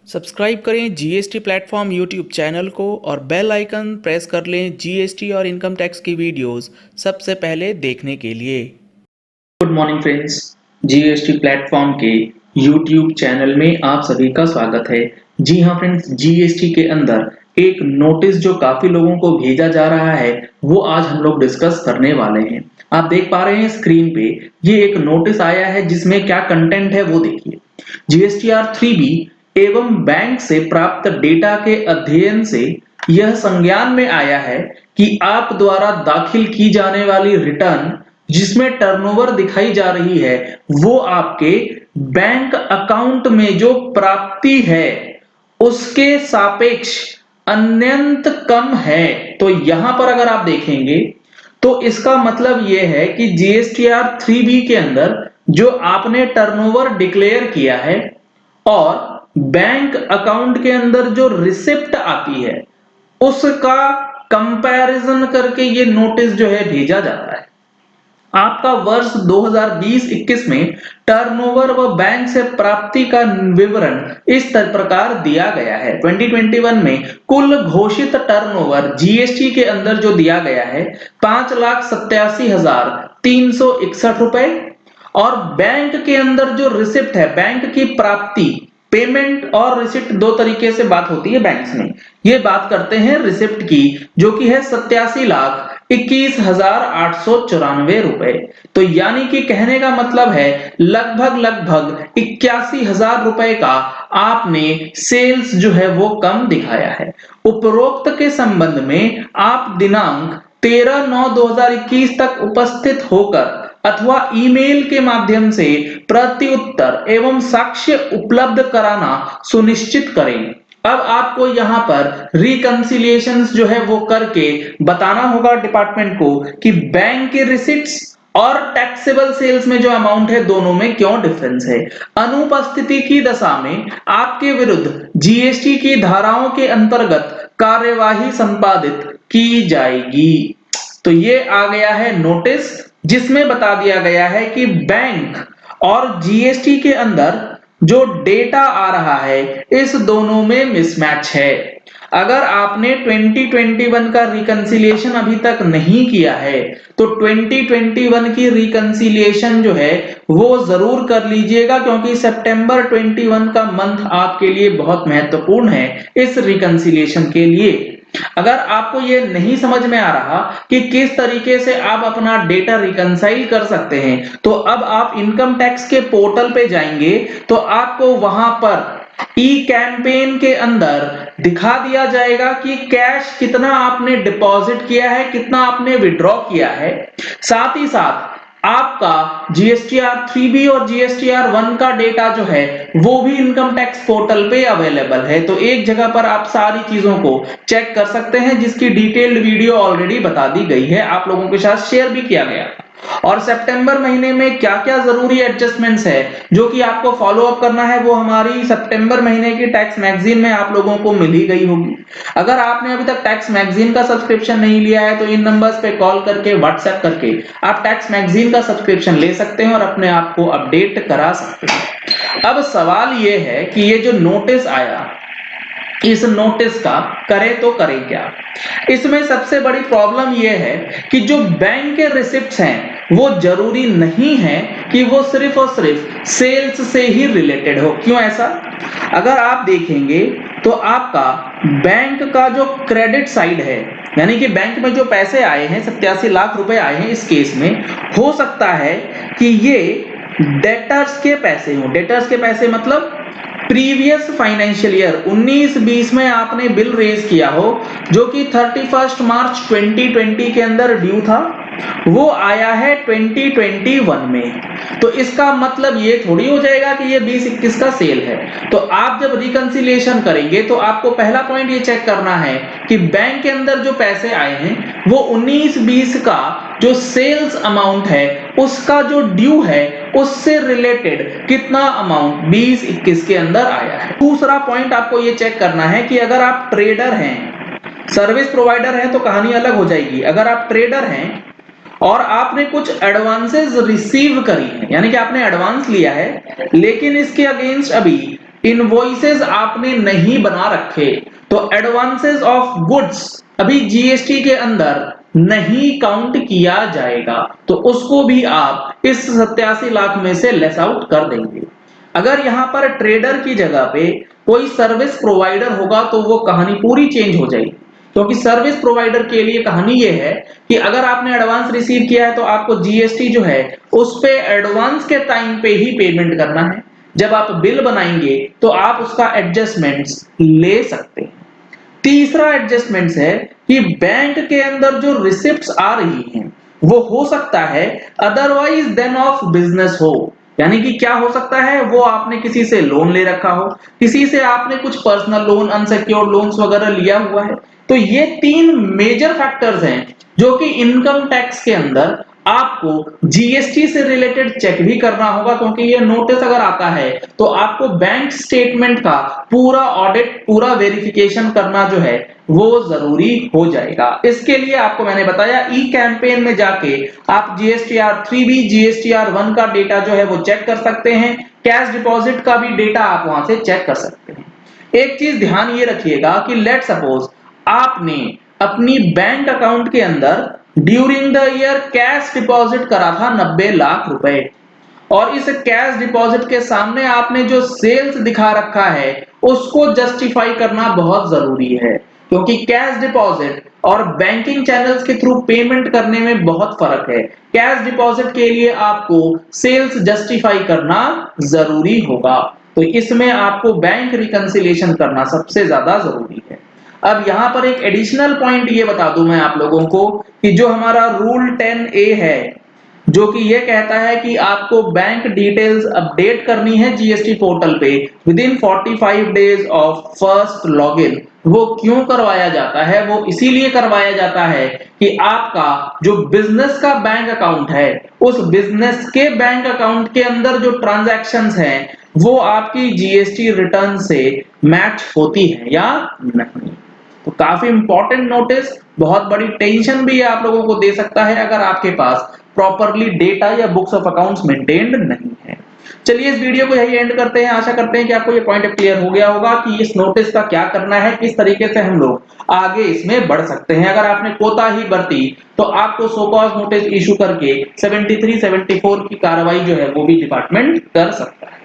Subscribe करें GST platform YouTube channel को और बेल आइकन प्रेस कर लें जीएसटी और इनकम टैक्स की वीडियोस सबसे पहले देखने के लिए। Good morning friends, GST platform के यूट्यूब चैनल में आप सभी का स्वागत है। जी हाँ फ्रेंड्स, जीएसटी के अंदर एक नोटिस जो काफी लोगों को भेजा जा रहा है वो आज हम लोग डिस्कस करने वाले हैं। आप देख पा रहे हैं स्क्रीन पे ये एक नोटिस आया है जिसमें क्या कंटेंट है वो देखिए। जीएसटीआर 3B एवं बैंक से प्राप्त डेटा के अध्ययन से यह संज्ञान में आया है कि आप द्वारा दाखिल की जाने वाली रिटर्न जिसमें टर्नओवर दिखाई जा रही है वो आपके बैंक अकाउंट में जो प्राप्ति है उसके सापेक्ष अत्यंत कम है। तो यहां पर अगर आप देखेंगे तो इसका मतलब यह है कि जीएसटीआर 3B के अंदर जो आपने टर्नओवर डिक्लेयर किया है और बैंक अकाउंट के अंदर जो रिसिप्ट आती है उसका कंपैरिजन करके ये नोटिस जो है भेजा जाता है। आपका वर्ष 2020-21 में टर्नओवर व बैंक से प्राप्ति का विवरण इस प्रकार दिया गया है। 2021 में कुल घोषित टर्नओवर जीएसटी के अंदर जो दिया गया है 5,87,361 रुपए और बैंक के अंदर जो रिसिप्ट है, बैंक की प्राप्ति, पेमेंट और रिसिप्ट दो तरीके से बात होती है बैंक्स में। ये बात करते हैं रिसिप्ट की जो कि है 87,21,894 रुपए। तो यानी कि कहने का मतलब है लगभग 81,000 रुपए का आपने सेल्स जो है वो कम दिखाया है। उपरोक्त के संबंध में आप दिनांक 13/9/2021 तक उपस्थित होकर अथवा ईमेल के माध्यम से प्रत्युत्तर एवं साक्ष्य उपलब्ध कराना सुनिश्चित करें। अब आपको यहां पर रिकंसिलिएशंस जो है वो करके बताना होगा डिपार्टमेंट को कि बैंक के रिसिप्ट्स और टैक्सेबल सेल्स में जो अमाउंट है दोनों में क्यों डिफरेंस है। अनुपस्थिति की दशा में आपके विरुद्ध जीएसटी की धाराओं के अंतर्गत कार्यवाही संपादित की जाएगी। तो ये आ गया है नोटिस जिसमें बता दिया गया है कि बैंक और जीएसटी के अंदर जो डेटा आ रहा है इस दोनों में मिसमैच है। अगर आपने 2021 का रिकंसिलिएशन अभी तक नहीं किया है तो 2021 की रिकंसिलिएशन जो है वो जरूर कर लीजिएगा क्योंकि सितंबर 21 का मंथ आपके लिए बहुत महत्वपूर्ण है इस रिकंसिलिएशन के लिए। अगर आपको ये नहीं समझ में आ रहा कि किस तरीके से आप अपना डेटा रिकंसाइल कर सकते हैं तो अब आप इनकम टैक्स के पोर्टल पे जाएंगे तो आपको वहां पर ई कैंपेन के अंदर दिखा दिया जाएगा कि कैश कितना आपने डिपॉजिट किया है, कितना आपने विड्रॉ किया है। साथ ही साथ आपका जीएसटीआर 3B और जीएसटीआर 1 का डेटा जो है वो भी इनकम टैक्स पोर्टल पे अवेलेबल है। तो एक जगह पर आप सारी चीजों को चेक कर सकते हैं जिसकी डिटेल्ड वीडियो ऑलरेडी बता दी गई है, आप लोगों के साथ शेयर भी किया गया। और सितंबर महीने में क्या-क्या जरूरी एडजस्टमेंट्स है जो कि आपको फॉलो अप करना है वो हमारी सितंबर महीने की टैक्स मैगजीन में आप लोगों को मिल ही गई होगी। अगर आपने अभी तक टैक्स मैगजीन का सब्सक्रिप्शन नहीं लिया है तो इन नंबर्स पे कॉल करके व्हाट्सएप करके आप टैक्स मैगजीन का सब्सक्रिप्शन ले सकते हैं और अपने आप को अपडेट करा सकते हैं। अब सवाल ये है कि ये जो नोटिस आया इस नोटिस का करे तो करे क्या। इसमें सबसे बड़ी प्रॉब्लम यह है कि जो बैंक के रिसिप्ट्स हैं वो जरूरी नहीं है कि वो सिर्फ और सिर्फ सेल्स से ही रिलेटेड हो। क्यों ऐसा? अगर आप देखेंगे तो आपका बैंक का जो क्रेडिट साइड है यानी कि बैंक में जो पैसे आए हैं 87 लाख रुपए आए हैं, इस केस में हो सकता है कि ये डेटर्स के पैसे हों। डेटर्स के पैसे मतलब प्रीवियस फाइनेंशियल ईयर 19-20 में आपने बिल रेज किया हो जो कि 31 मार्च 2020 के अंदर ड्यू था, वो आया है 2021 में। तो इसका मतलब ये थोड़ी हो जाएगा कि ये 20-21 का सेल है। तो आप जब रिकंसिलिएशन करेंगे तो आपको पहला पॉइंट ये चेक करना है कि बैंक के अंदर जो पैसे आए हैं वो 19-20 का जो सेल्स अमाउंट है उसका जो ड्यू है उससे रिलेटेड कितना अमाउंट 20-21 के अंदर आया है। दूसरा पॉइंट आपको ये चेक करना है कि अगर आप ट्रेडर हैं, सर्विस प्रोवाइडर हैं तो कहानी अलग हो जाएगी। अगर आप ट्रेडर हैं और आपने कुछ एडवांसेस रिसीव करी है यानी कि आपने एडवांस लिया है लेकिन इसके अगेंस्ट अभी इनवॉइसेस आपने नहीं बना रखे तो एडवांसेस ऑफ गुड्स अभी जीएसटी के अंदर नहीं काउंट किया जाएगा, तो उसको भी आप इस 87 लाख में से लेस आउट कर देंगे। अगर यहां पर ट्रेडर की जगह पे कोई सर्विस प्रोवाइडर होगा तो वो कहानी पूरी चेंज हो जाएगी, क्योंकि सर्विस प्रोवाइडर के लिए कहानी ये है कि अगर आपने एडवांस रिसीव किया है तो आपको जीएसटी जो है उस पे एडवांस के टाइम पे ही पेमेंट करना है। जब आप बिल बनाएंगे तो आप उसका एडजस्टमेंट्स ले सकते हैं। तीसरा एडजस्टमेंट्स है कि बैंक के अंदर जो रिसिप्ट्स आ रही हैं वो हो सकता है अदरवाइज देन ऑफ बिजनेस हो, यानी कि क्या हो सकता है, वो आपने किसी से लोन ले रखा हो, किसी से आपने कुछ पर्सनल लोन अनसिक्योर्ड लोन्स वगैरह लिया हुआ है। तो ये तीन मेजर फैक्टर्स हैं जो कि इनकम टैक्स के अंदर आपको जीएसटी से रिलेटेड चेक भी करना होगा, क्योंकि ये नोटिस अगर आता है तो आपको बैंक स्टेटमेंट का पूरा ऑडिट पूरा वेरिफिकेशन करना जो है वो जरूरी हो जाएगा। इसके लिए आपको मैंने बताया ई कैंपेन में जाके आप जीएसटीआर 3B जीएसटीआर 1 का डेटा जो है वो चेक कर सकते हैं, कैश डिपॉजिट का भी डेटा आप वहां से चेक कर सकते हैं। एक चीज ध्यान ये रखिएगा कि लेट सपोज आपने अपनी बैंक अकाउंट के अंदर during the year cash deposit करा था 90 लाख रुपए, और इस कैश डिपॉजिट के सामने आपने जो सेल्स दिखा रखा है उसको जस्टिफाई करना बहुत जरूरी है, क्योंकि कैश डिपॉजिट और बैंकिंग चैनल्स के थ्रू पेमेंट करने में बहुत फर्क है। कैश डिपॉजिट के लिए आपको सेल्स जस्टिफाई करना जरूरी होगा, तो इसमें आपको बैंक रिकंसिलिएशन करना सबसे ज्यादा जरूरी है। अब यहां पर एक एडिशनल पॉइंट ये बता दूं मैं आप लोगों को कि जो हमारा रूल 10A है जो कि ये कहता है कि आपको बैंक डिटेल्स अपडेट करनी है जीएसटी पोर्टल पे with in 45 days of first login. वो क्यों करवाया जाता है, वो इसीलिए करवाया जाता है कि आपका जो बिजनेस का बैंक अकाउंट है उस बिजनेस के बैंक अकाउंट के अंदर जो ट्रांजैक्शंस हैं वो आपकी जीएसटी रिटर्न से मैच होती है या नहीं। तो काफी इंपॉर्टेंट नोटिस, बहुत बड़ी टेंशन भी आप लोगों को दे सकता है अगर आपके पास प्रॉपरली डेटा या बुक्स ऑफ अकाउंट्स मेंटेन्ड नहीं है। चलिए इस वीडियो को यही एंड करते हैं। आशा करते हैं कि आपको ये पॉइंट क्लियर हो गया होगा कि इस नोटिस का क्या करना है, किस तरीके से हम लोग आगे इसमें बढ़ सकते हैं। अगर आपने कोताही बरती तो आपको सो कॉज नोटिस इशू करके 73-74 की कार्रवाई जो है वो भी डिपार्टमेंट कर सकता है।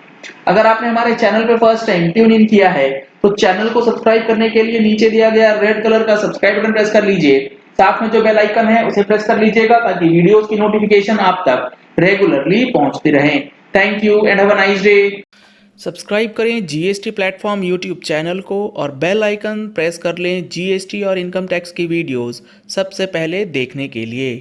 अगर आपने हमारे चैनल पे फर्स्ट टाइम ट्यून इन किया है तो चैनल को सब्सक्राइब करने के लिए नीचे दिया गया रेड कलर का सब्सक्राइब बटन प्रेस कर लीजिए, साथ में जो बेल आइकन है उसे प्रेस कर लीजिएगा ताकि वीडियोस की नोटिफिकेशन आप तक रेगुलरली पहुंचती रहे। Thank you and have a nice day. Subscribe करें जीएसटी प्लेटफॉर्म यूट्यूब चैनल को और बेल आइकन प्रेस कर लें जीएसटी और इनकम टैक्स की वीडियोस सबसे पहले देखने के लिए।